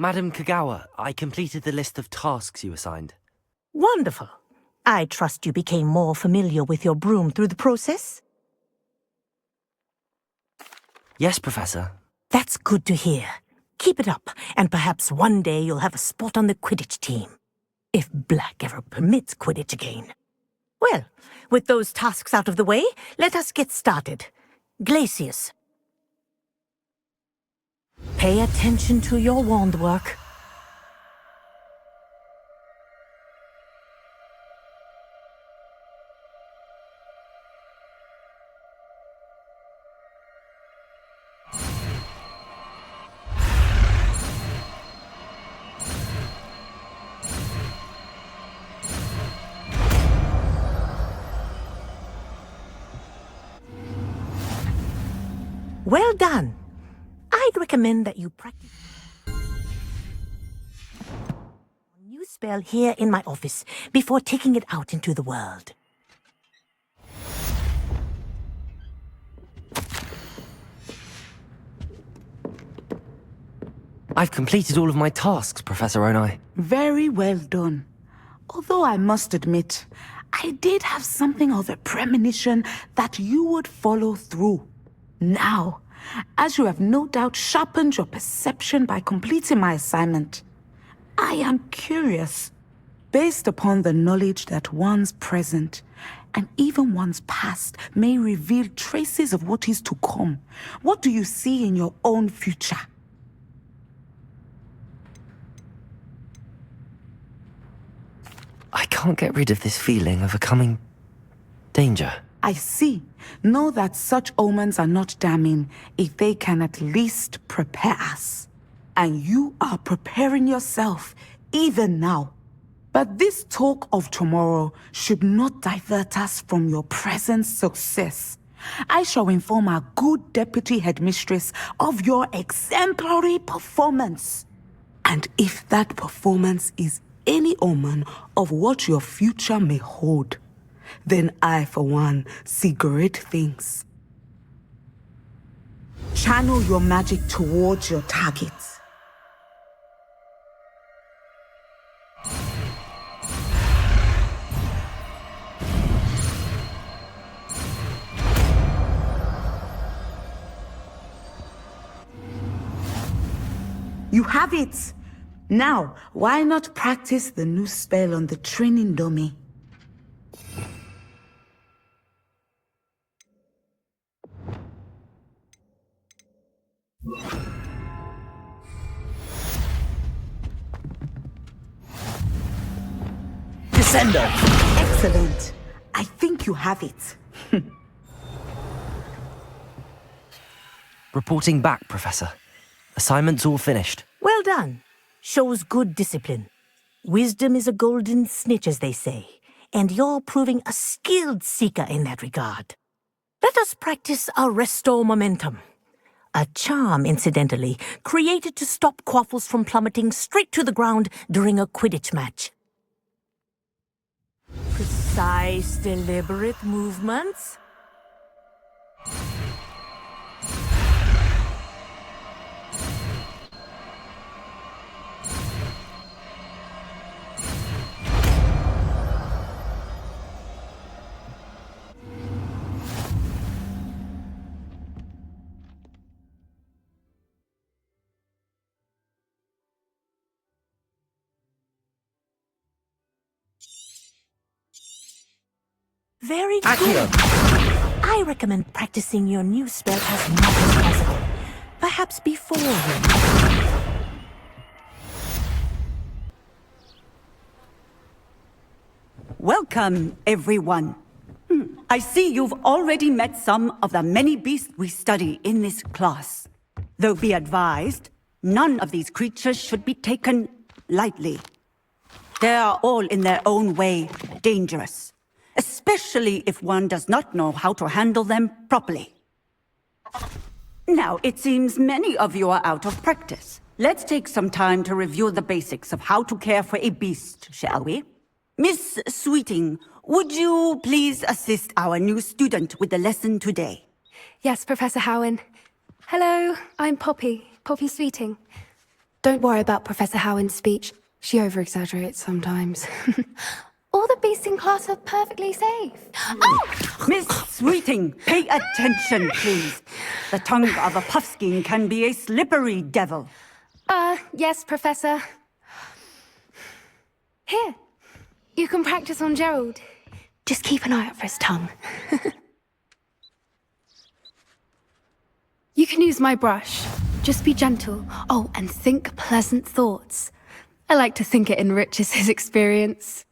Madam Kagawa, I completed the list of tasks you assigned. Wonderful. I trust you became more familiar with your broom through the process? Yes, Professor. That's good to hear. Keep it up, and perhaps one day you'll have a spot on the Quidditch team. If Black ever permits Quidditch again. Well, with those tasks out of the way, let us get started. Glacius. Pay attention to your wand work. Well done. I'd recommend that you practice a new spell here in my office before taking it out into the world. I've completed all of my tasks, Professor Onai. Very well done. Although I must admit, I did have something of a premonition that you would follow through. Now, as you have no doubt sharpened your perception by completing my assignment, I am curious, based upon the knowledge that one's present and even one's past may reveal traces of what is to come. What do you see in your own future? I can't get rid of this feeling of a coming danger. I see. Know that such omens are not damning if they can at least prepare us. And you are preparing yourself, even now. But this talk of tomorrow should not divert us from your present success. I shall inform our good deputy headmistress of your exemplary performance. And if that performance is any omen of what your future may hold, then I, for one, see great things. Channel your magic towards your targets. You have it! Now, why not practice the new spell on the training dummy? Descender! Excellent. I think you have it. Reporting back, Professor. Assignment's all finished. Well done. Shows good discipline. Wisdom is a golden snitch, as they say, and you're proving a skilled seeker in that regard. Let us practice our Restore Momentum. A charm, incidentally, created to stop Quaffles from plummeting straight to the ground during a Quidditch match. Precise, deliberate movements. Very good. Accio. I recommend practicing your new spell as much as possible. Perhaps before you. Welcome, everyone. I see you've already met some of the many beasts we study in this class. Though be advised, none of these creatures should be taken lightly. They are all in their own way dangerous, especially if one does not know how to handle them properly. Now, it seems many of you are out of practice. Let's take some time to review the basics of how to care for a beast, shall we? Miss Sweeting, would you please assist our new student with the lesson today? Yes, Professor Howen. Hello, I'm Poppy Sweeting. Don't worry about Professor Howin's speech. She over-exaggerates sometimes. All the beasts in class are perfectly safe. Oh! Miss Sweeting, pay attention, please. The tongue of a puffskein can be a slippery devil. Yes, Professor. Here, you can practice on Gerald. Just keep an eye out for his tongue. You can use my brush. Just be gentle. Oh, and think pleasant thoughts. I like to think it enriches his experience.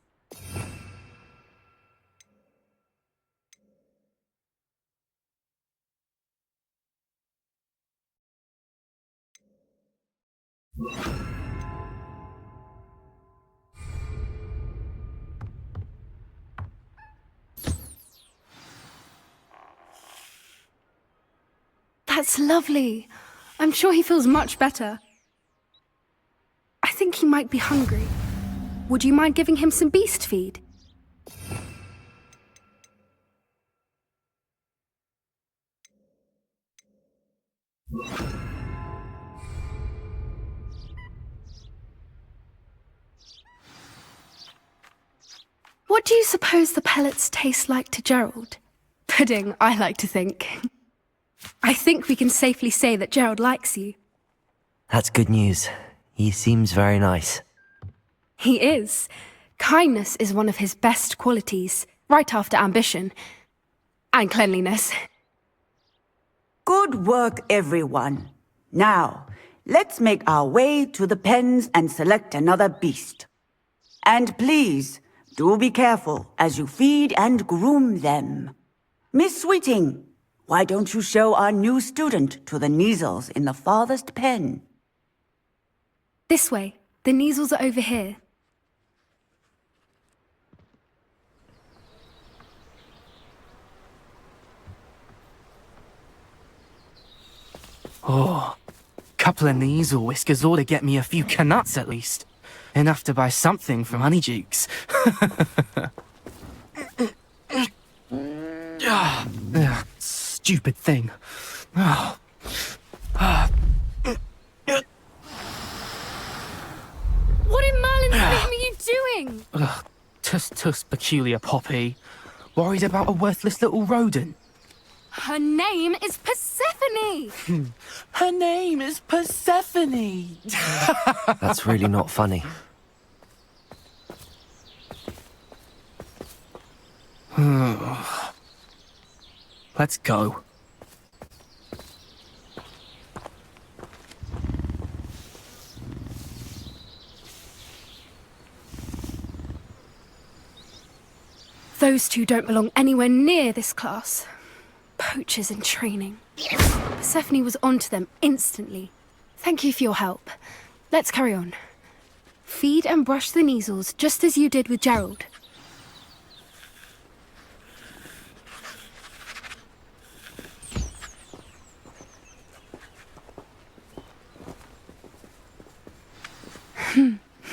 That's lovely. I'm sure he feels much better. I think he might be hungry. Would you mind giving him some beast feed? What do you suppose the pellets taste like to Gerald? Pudding, I like to think. I think we can safely say that Gerald likes you. That's good news. He seems very nice. He is. Kindness is one of his best qualities, right after ambition. And cleanliness. Good work, everyone. Now, let's make our way to the pens and select another beast. And please, do be careful as you feed and groom them. Miss Sweeting, why don't you show our new student to the Kneazles in the farthest pen? This way. The Kneazles are over here. Oh, couple of Kneazle whiskers ought to get me a few canuts at least. Enough to buy something from Honeydukes. Stupid thing. Oh. What in Merlin's name are you doing? Tuss, peculiar Poppy. Worried about a worthless little rodent. Her name is Persephone! Her name is Persephone! That's really not funny. Let's go. Those two don't belong anywhere near this class. Poachers in training. Persephone was onto them instantly. Thank you for your help. Let's carry on. Feed and brush the Kneazles just as you did with Gerald.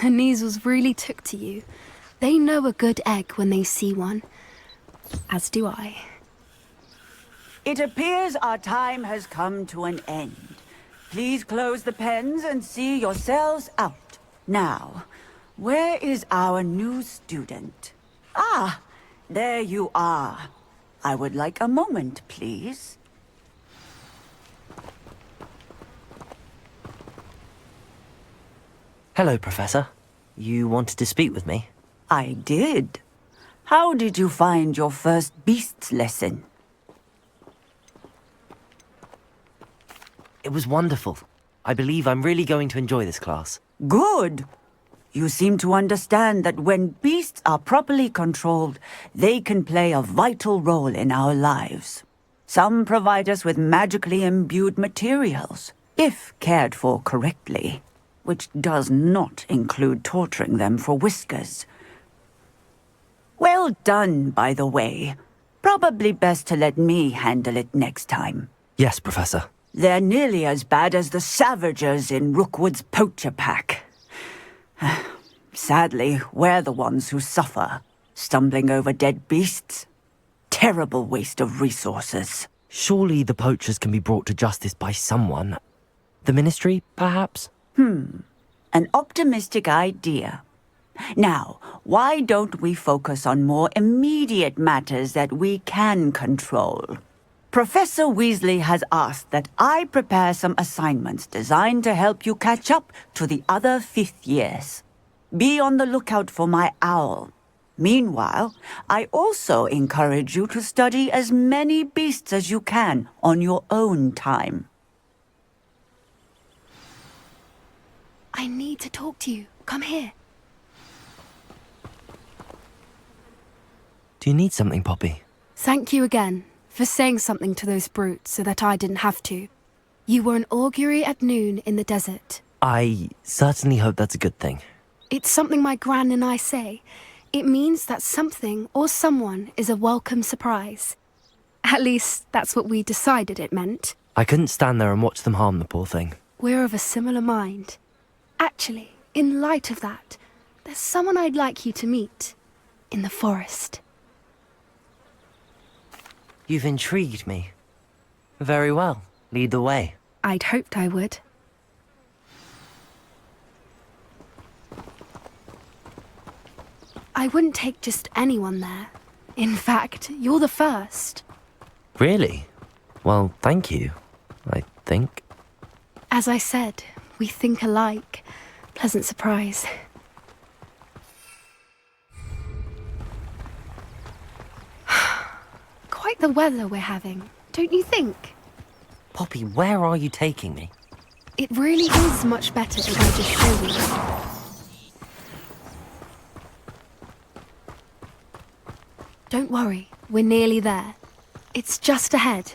The Kneazles really took to you. They know a good egg when they see one. As do I. It appears our time has come to an end. Please close the pens and see yourselves out. Now, where is our new student? Ah, there you are. I would like a moment, please. Hello, Professor. You wanted to speak with me? I did. How did you find your first beasts lesson? It was wonderful. I believe I'm really going to enjoy this class. Good. You seem to understand that when beasts are properly controlled, they can play a vital role in our lives. Some provide us with magically imbued materials, if cared for correctly, which does not include torturing them for whiskers. Well done, by the way. Probably best to let me handle it next time. Yes, Professor. They're nearly as bad as the Savagers in Rookwood's poacher pack. Sadly, we're the ones who suffer, stumbling over dead beasts. Terrible waste of resources. Surely the poachers can be brought to justice by someone. The Ministry, perhaps? An optimistic idea. Now, why don't we focus on more immediate matters that we can control? Professor Weasley has asked that I prepare some assignments designed to help you catch up to the other fifth years. Be on the lookout for my owl. Meanwhile, I also encourage you to study as many beasts as you can on your own time. I need to talk to you. Come here. Do you need something, Poppy? Thank you again for saying something to those brutes so that I didn't have to. You were an augury at noon in the desert. I certainly hope that's a good thing. It's something my gran and I say. It means that something or someone is a welcome surprise. At least, that's what we decided it meant. I couldn't stand there and watch them harm the poor thing. We're of a similar mind. Actually, in light of that, there's someone I'd like you to meet. In the forest. You've intrigued me. Very well. Lead the way. I'd hoped I would. I wouldn't take just anyone there. In fact, you're the first. Really? Well, thank you, I think. As I said, we think alike. Pleasant surprise. Quite the weather we're having, don't you think? Poppy, where are you taking me? It really is much better if I just show you. Don't worry, we're nearly there. It's just ahead.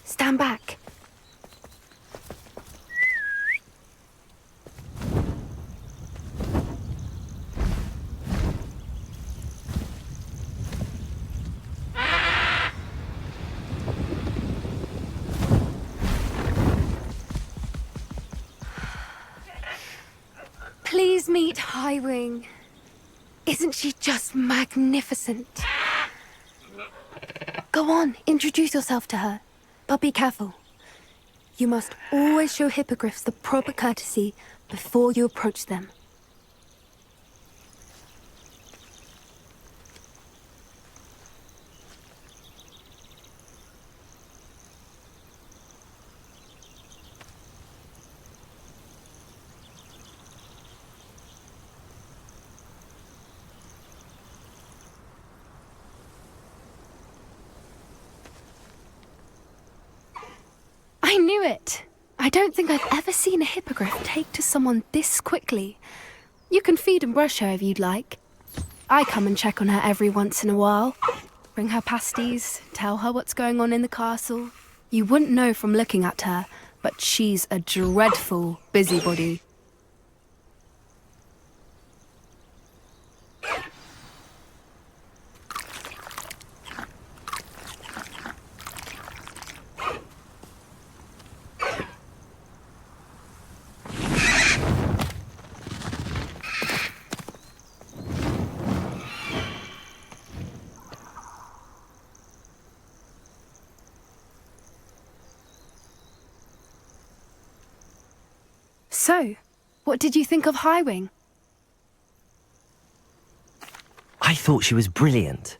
Stand back. Please meet Highwing. Isn't she just magnificent? Go on, introduce yourself to her. But be careful. You must always show Hippogriffs the proper courtesy before you approach them. I knew it! I don't think I've ever seen a hippogriff take to someone this quickly. You can feed and brush her if you'd like. I come and check on her every once in a while. Bring her pasties, tell her what's going on in the castle. You wouldn't know from looking at her, but she's a dreadful busybody. So, what did you think of Highwing? I thought she was brilliant.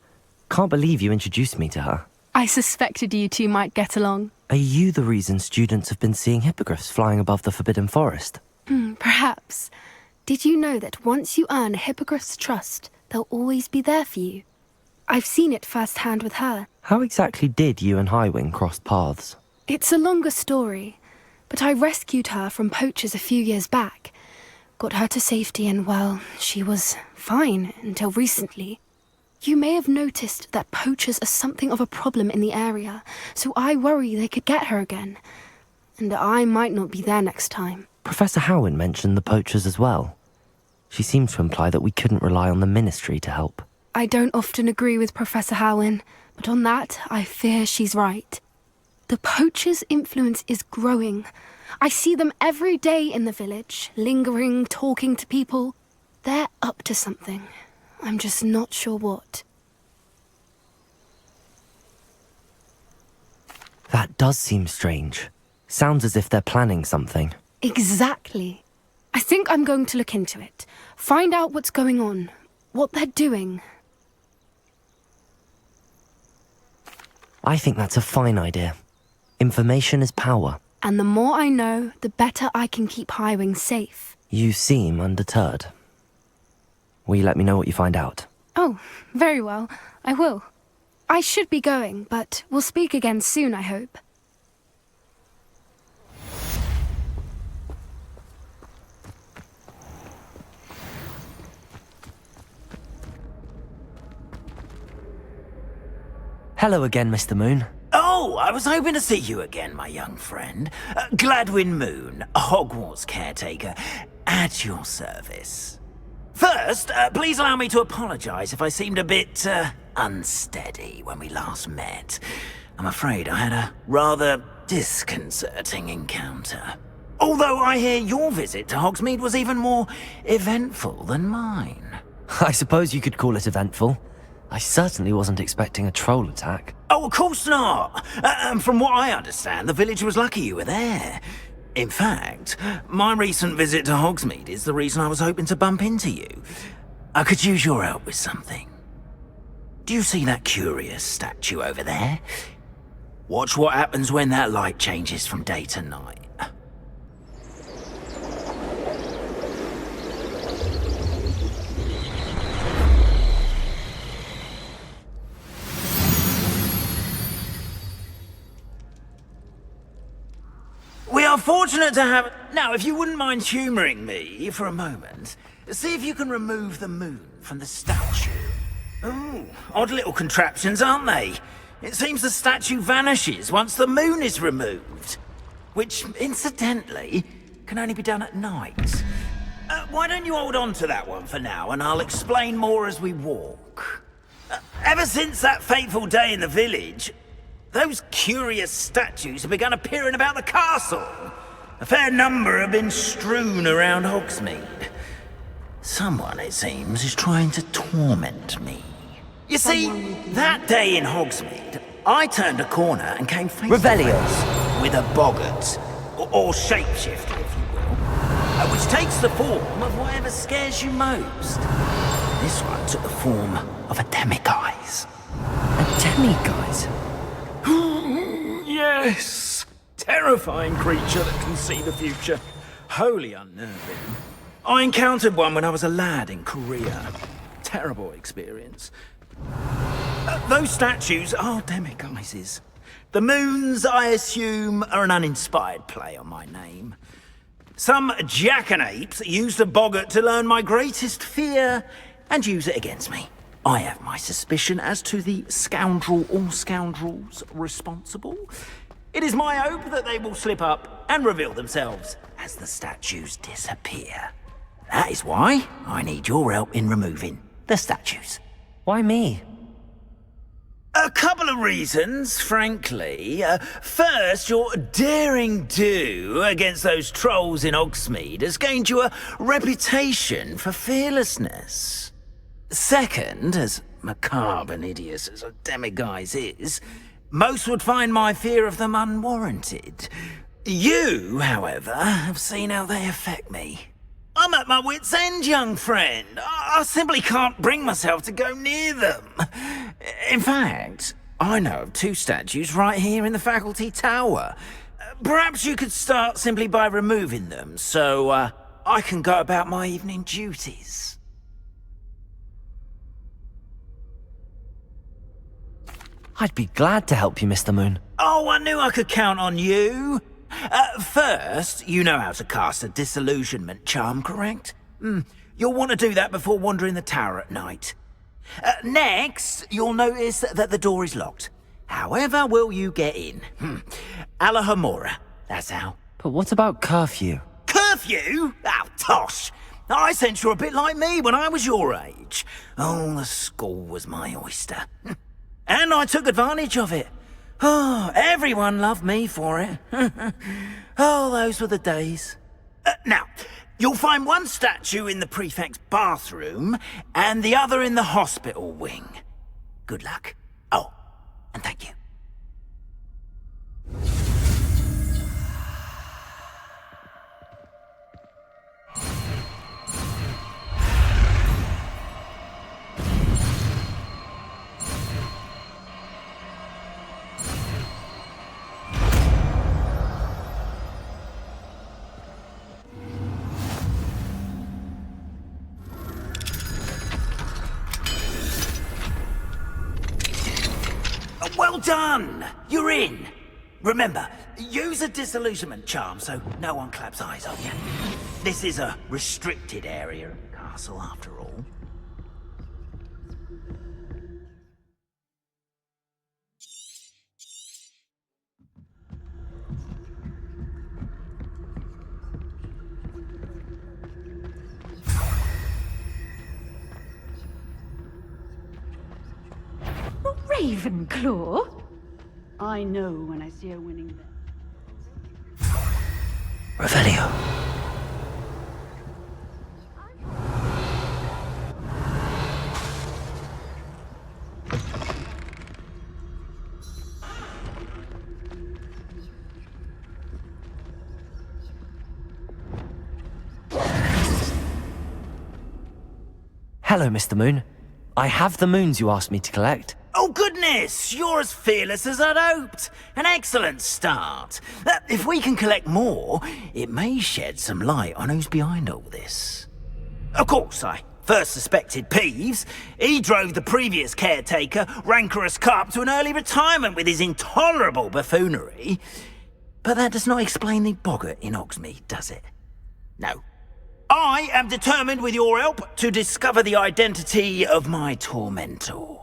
Can't believe you introduced me to her. I suspected you two might get along. Are you the reason students have been seeing hippogriffs flying above the Forbidden Forest? Perhaps. Did you know that once you earn a hippogriff's trust, they'll always be there for you? I've seen it firsthand with her. How exactly did you and Highwing cross paths? It's a longer story, but I rescued her from poachers a few years back. Got her to safety and, well, she was fine until recently. You may have noticed that poachers are something of a problem in the area, so I worry they could get her again. And I might not be there next time. Professor Howin mentioned the poachers as well. She seemed to imply that we couldn't rely on the Ministry to help. I don't often agree with Professor Howin, but on that, I fear she's right. The poachers' influence is growing. I see them every day in the village, lingering, talking to people. They're up to something. I'm just not sure what. That does seem strange. Sounds as if they're planning something. Exactly. I think I'm going to look into it. Find out what's going on. What they're doing. I think that's a fine idea. Information is power. And the more I know, the better I can keep Highwing safe. You seem undeterred. Will you let me know what you find out? Oh, very well. I will. I should be going, but we'll speak again soon, I hope. Hello again, Mr. Moon. Oh, I was hoping to see you again, my young friend. Gladwin Moon, Hogwarts caretaker, at your service. First, please allow me to apologize if I seemed a bit, unsteady when we last met. I'm afraid I had a rather disconcerting encounter. Although I hear your visit to Hogsmeade was even more eventful than mine. I suppose you could call it eventful. I certainly wasn't expecting a troll attack. Oh, of course not. From what I understand, the village was lucky you were there. In fact, my recent visit to Hogsmeade is the reason I was hoping to bump into you. I could use your help with something. Do you see that curious statue over there? Watch what happens when that light changes from day to night. We are fortunate to have... Now, if you wouldn't mind humouring me for a moment, see if you can remove the moon from the statue. Ooh, odd little contraptions, aren't they? It seems the statue vanishes once the moon is removed. Which, incidentally, can only be done at night. Why don't you hold on to that one for now, and I'll explain more as we walk. Ever since that fateful day in the village, those curious statues have begun appearing about the castle. A fair number have been strewn around Hogsmeade. Someone, it seems, is trying to torment me. You see, that day in Hogsmeade, I turned a corner and came face to face with a boggart, or shapeshifter, if you will, which takes the form of whatever scares you most. This one took the form of a demiguise. A demiguise? Yes! Terrifying creature that can see the future. Wholly unnerving. I encountered one when I was a lad in Korea. Terrible experience. Those statues are demiguises. The moons, I assume, are an uninspired play on my name. Some jackanapes used a boggart to learn my greatest fear and use it against me. I have my suspicion as to the scoundrel or scoundrels responsible. It is my hope that they will slip up and reveal themselves as the statues disappear. That is why I need your help in removing the statues. Why me? A couple of reasons, frankly. First, your daring do against those trolls in Hogsmeade has gained you a reputation for fearlessness. Second, as macabre and hideous as a demiguise is, most would find my fear of them unwarranted. You, however, have seen how they affect me. I'm at my wit's end, young friend. I simply can't bring myself to go near them. In fact, I know of two statues right here in the faculty tower. Perhaps you could start simply by removing them, so I can go about my evening duties. I'd be glad to help you, Mr. Moon. Oh, I knew I could count on you. First, you know how to cast a disillusionment charm, correct? You'll want to do that before wandering the tower at night. Next, you'll notice that the door is locked. However will you get in? Alahamora, that's how. But what about curfew? Curfew? Oh, tosh! I sense you're a bit like me when I was your age. Oh, the school was my oyster. And I took advantage of it. Oh, everyone loved me for it. Oh, those were the days. Now, you'll find one statue in the prefect's bathroom and the other in the hospital wing. Good luck. Oh, and thank you. Well done! You're in! Remember, use a disillusionment charm so no one claps eyes on you. This is a restricted area of the castle, after all. Ravenclaw? I know when I see a winning bet. Revelio. Hello, Mr. Moon. I have the moons you asked me to collect. Oh goodness, you're as fearless as I'd hoped. An excellent start. If we can collect more, it may shed some light on who's behind all this. Of course, I first suspected Peeves. He drove the previous caretaker, Rancorous Carp, to an early retirement with his intolerable buffoonery. But that does not explain the boggart in Hogsmeade, does it? No. I am determined, with your help, to discover the identity of my tormentor.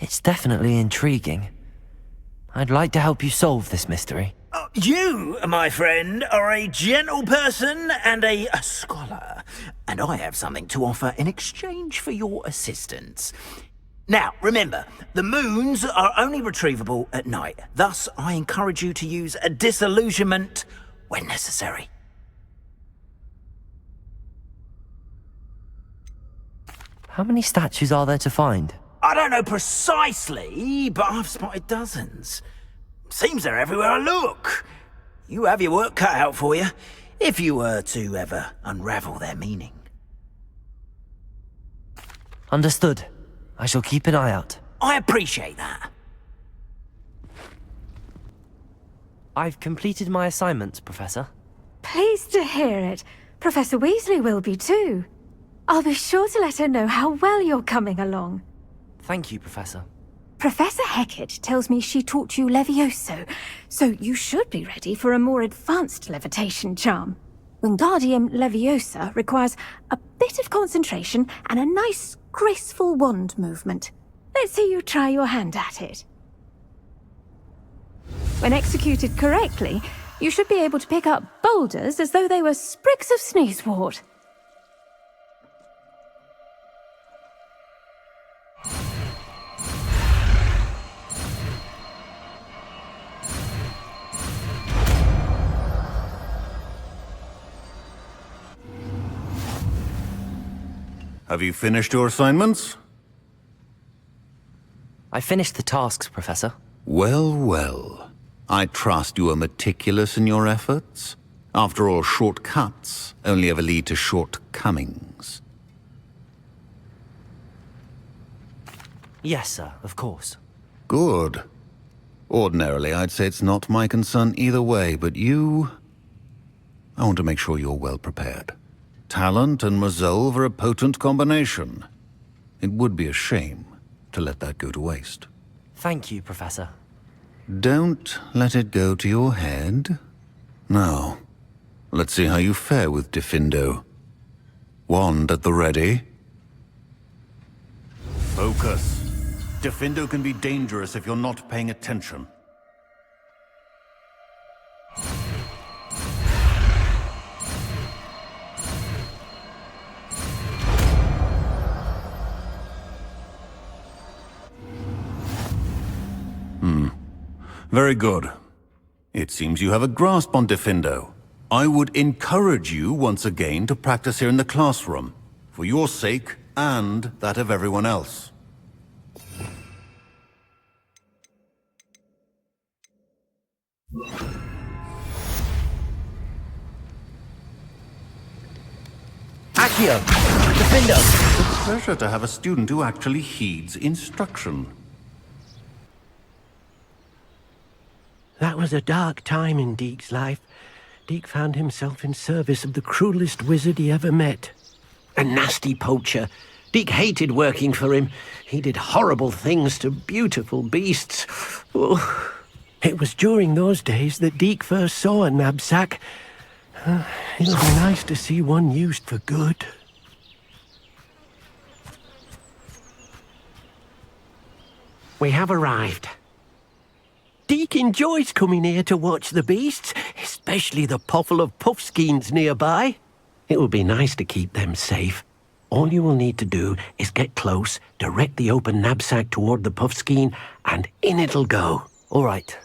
It's definitely intriguing. I'd like to help you solve this mystery. You, my friend, are a gentle person and a scholar, and I have something to offer in exchange for your assistance. Now, remember, the moons are only retrievable at night. Thus, I encourage you to use a disillusionment when necessary. How many statues are there to find? I don't know precisely, but I've spotted dozens. Seems they're everywhere I look. You have your work cut out for you, if you were to ever unravel their meaning. Understood. I shall keep an eye out. I appreciate that. I've completed my assignments, Professor. Pleased to hear it. Professor Weasley will be too. I'll be sure to let her know how well you're coming along. Thank you, Professor. Professor Hecat tells me she taught you Levioso, so you should be ready for a more advanced levitation charm. Wingardium Leviosa requires a bit of concentration and a nice, graceful wand movement. Let's see you try your hand at it. When executed correctly, you should be able to pick up boulders as though they were sprigs of sneezewort. Have you finished your assignments? I finished the tasks, Professor. Well, well. I trust you are meticulous in your efforts. After all, shortcuts only ever lead to shortcomings. Yes, sir, of course. Good. Ordinarily, I'd say it's not my concern either way, but you... I want to make sure you're well prepared. Talent and resolve are a potent combination. It would be a shame to let that go to waste. Thank you, Professor. Don't let it go to your head. Now, let's see how you fare with Diffindo. Wand at the ready. Focus. Diffindo can be dangerous if you're not paying attention. Very good. It seems you have a grasp on Diffindo. I would encourage you once again to practice here in the classroom, for your sake and that of everyone else. Accio! Diffindo! It's a pleasure to have a student who actually heeds instruction. That was a dark time in Deek's life. Deek found himself in service of the cruelest wizard he ever met. A nasty poacher. Deke hated working for him. He did horrible things to beautiful beasts. Oh. It was during those days that Deke first saw a knapsack. It'll be nice to see one used for good. We have arrived. Deke enjoys coming here to watch the beasts, especially the potful of puffskeins nearby. It will be nice to keep them safe. All you will need to do is get close, direct the open knapsack toward the puffskein, and in it'll go. All right.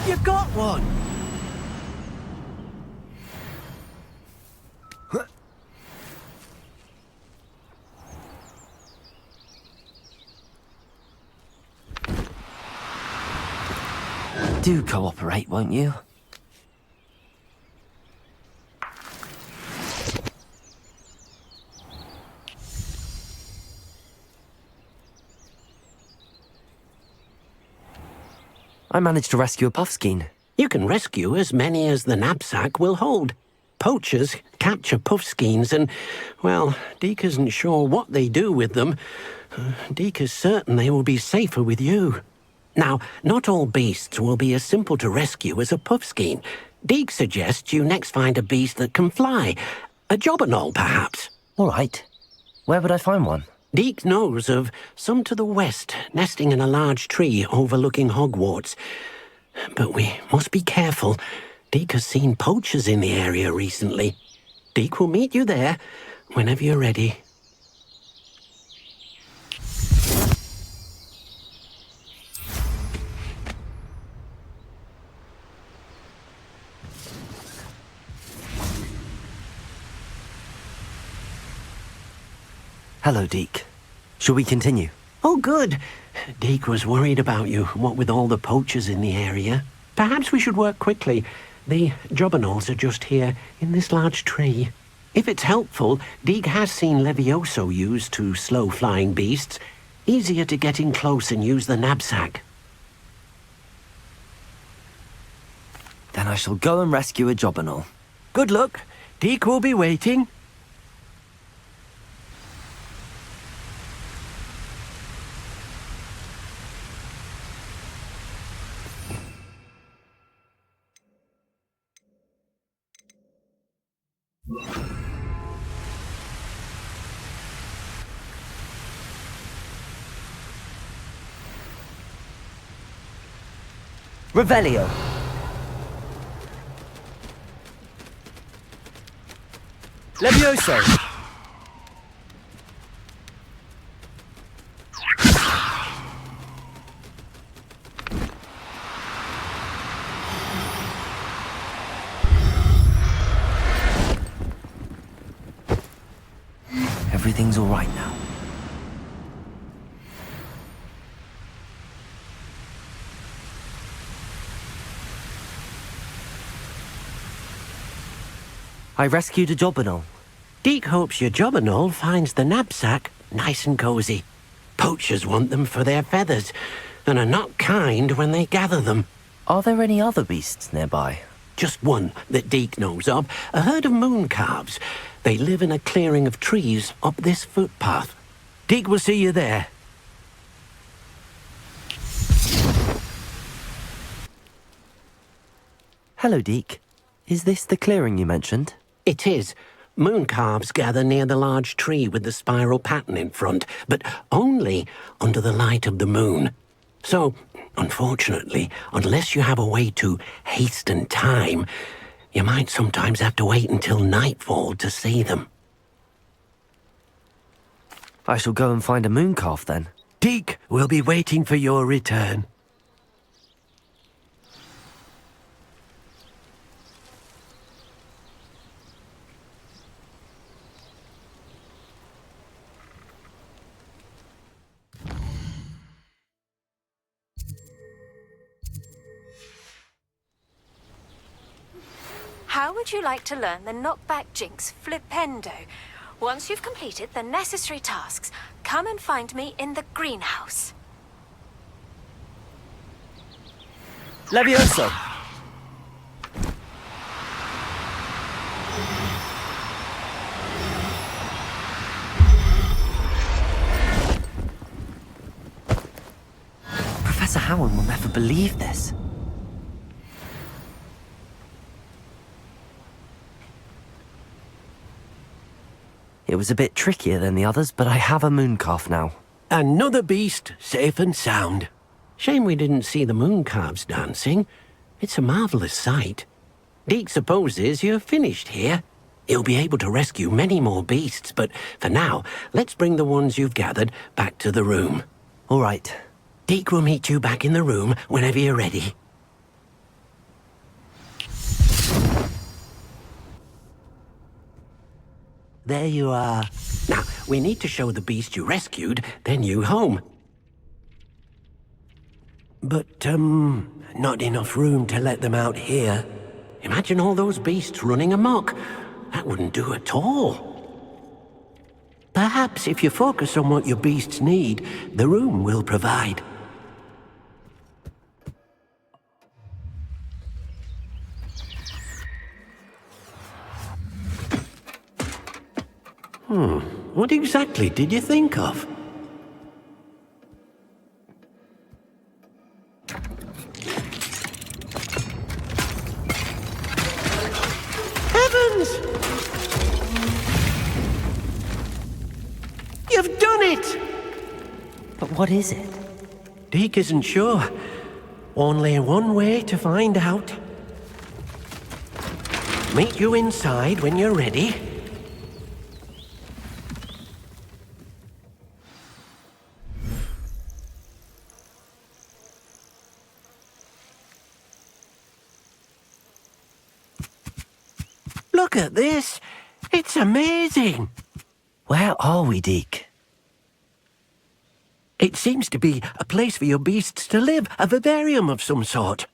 You got one! Do cooperate, won't you? I managed to rescue a puffskein. You can rescue as many as the knapsack will hold. Poachers capture puffskeins and, well, Deke isn't sure what they do with them. Deke is certain they will be safer with you. Now, not all beasts will be as simple to rescue as a puffskein. Deke suggests you next find a beast that can fly. A jobberknoll, perhaps. All right. Where would I find one? Deke knows of some to the west, nesting in a large tree overlooking Hogwarts. But we must be careful. Deke has seen poachers in the area recently. Deke will meet you there whenever you're ready. Hello, Deke. Shall we continue? Oh, good. Deke was worried about you, what with all the poachers in the area. Perhaps we should work quickly. The jobberknolls are just here, in this large tree. If it's helpful, Deke has seen Levioso used to slow flying beasts. Easier to get in close and use the knapsack. Then I shall go and rescue a jobberknoll. Good luck. Deke will be waiting. Revelio. Levioso. Everything's all right now. I rescued a jobberknoll. Deke hopes your jobberknoll finds the knapsack nice and cozy. Poachers want them for their feathers, and are not kind when they gather them. Are there any other beasts nearby? Just one that Deke knows of, a herd of Mooncalves. They live in a clearing of trees up this footpath. Deke will see you there. Hello, Deke. Is this the clearing you mentioned? It is. Mooncalves gather near the large tree with the spiral pattern in front, but only under the light of the moon. So, unfortunately, unless you have a way to hasten time, you might sometimes have to wait until nightfall to see them. I shall go and find a mooncalf then. Deke will be waiting for your return. would you like to learn the knockback jinx flipendo? Once you've completed the necessary tasks, come and find me in the greenhouse. Levioso! Professor Howard will never believe this. It was a bit trickier than the others, but I have a mooncalf now. Another beast, safe and sound. Shame we didn't see the Mooncalves dancing. It's a marvellous sight. Deke supposes you're finished here. He'll be able to rescue many more beasts, but for now, let's bring the ones you've gathered back to the room. All right. Deke will meet you back in the room whenever you're ready. There you are. Now, we need to show the beast you rescued their new home. But, not enough room to let them out here. Imagine all those beasts running amok. That wouldn't do at all. Perhaps if you focus on what your beasts need, the room will provide. What exactly did you think of? Heavens! You've done it! But what is it? Deke isn't sure. Only one way to find out. Meet you inside when you're ready. Look at this! It's amazing! Where are we, Deke? It seems to be a place for your beasts to live, a vivarium of some sort.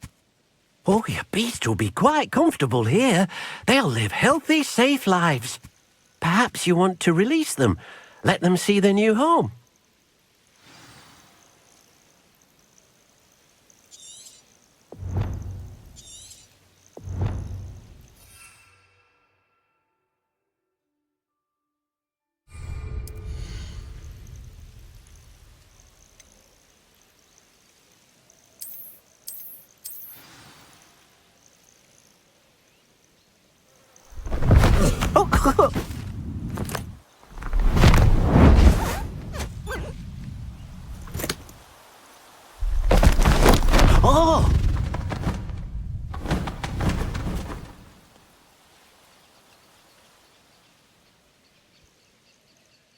Oh, your beasts will be quite comfortable here. They'll live healthy, safe lives. Perhaps you want to release them, let them see their new home. Oh!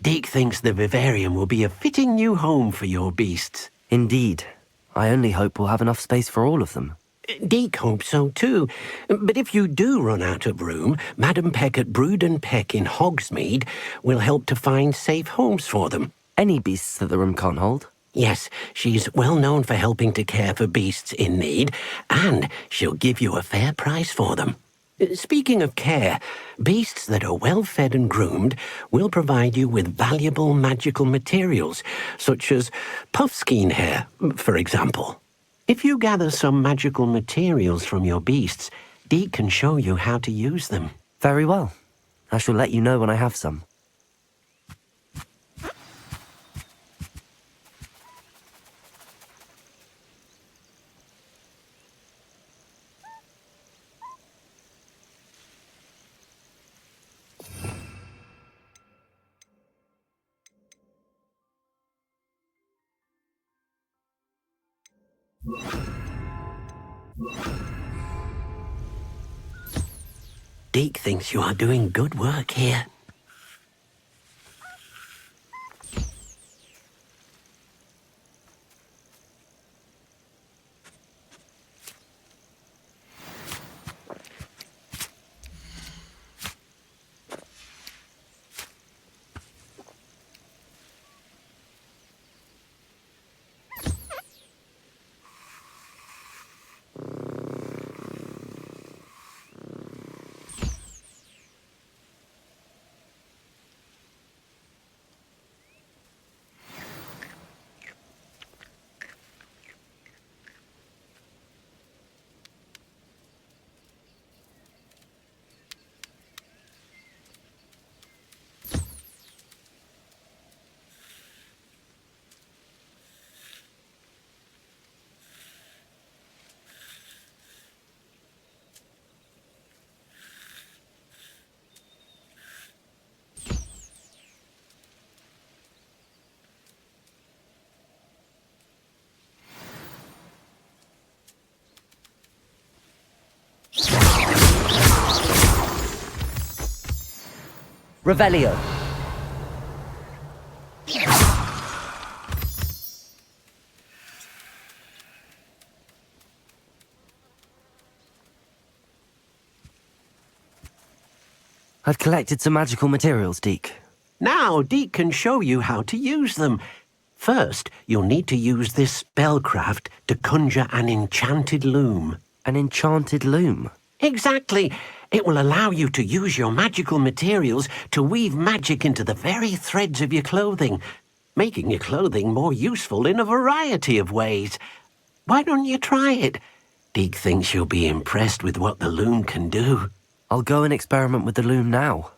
Deke thinks the vivarium will be a fitting new home for your beasts. Indeed. I only hope we'll have enough space for all of them. Deke hopes so too. But if you do run out of room, Madam Peck at Brood and Peck in Hogsmeade will help to find safe homes for them. Any beasts that the room can't hold? Yes, she's well known for helping to care for beasts in need, and she'll give you a fair price for them. Speaking of care, beasts that are well fed and groomed will provide you with valuable magical materials, such as puffskein hair, for example. If you gather some magical materials from your beasts, Deke can show you how to use them. Very well. I shall let you know when I have some. Deke thinks you are doing good work here. Revelio. I've collected some magical materials, Deke. Now, Deke can show you how to use them. First, you'll need to use this spellcraft to conjure an enchanted loom. An enchanted loom? Exactly. It will allow you to use your magical materials to weave magic into the very threads of your clothing, making your clothing more useful in a variety of ways. Why don't you try it? Deke thinks you'll be impressed with what the loom can do. I'll go and experiment with the loom now.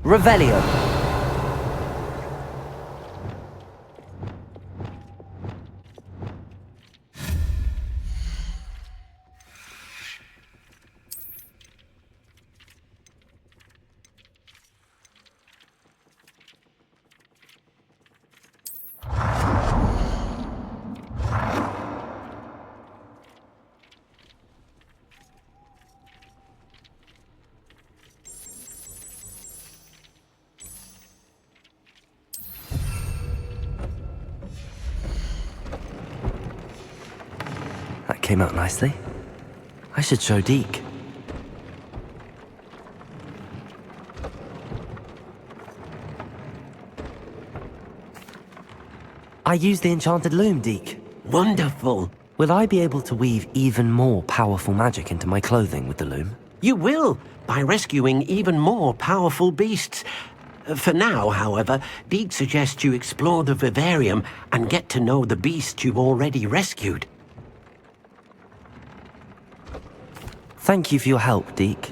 Revelio. That came out nicely. I should show Deke. I used the enchanted loom, Deke. Wonderful. Will I be able to weave even more powerful magic into my clothing with the loom? You will, by rescuing even more powerful beasts. For now, however, Deke suggests you explore the vivarium and get to know the beasts you've already rescued. Thank you for your help, Deke.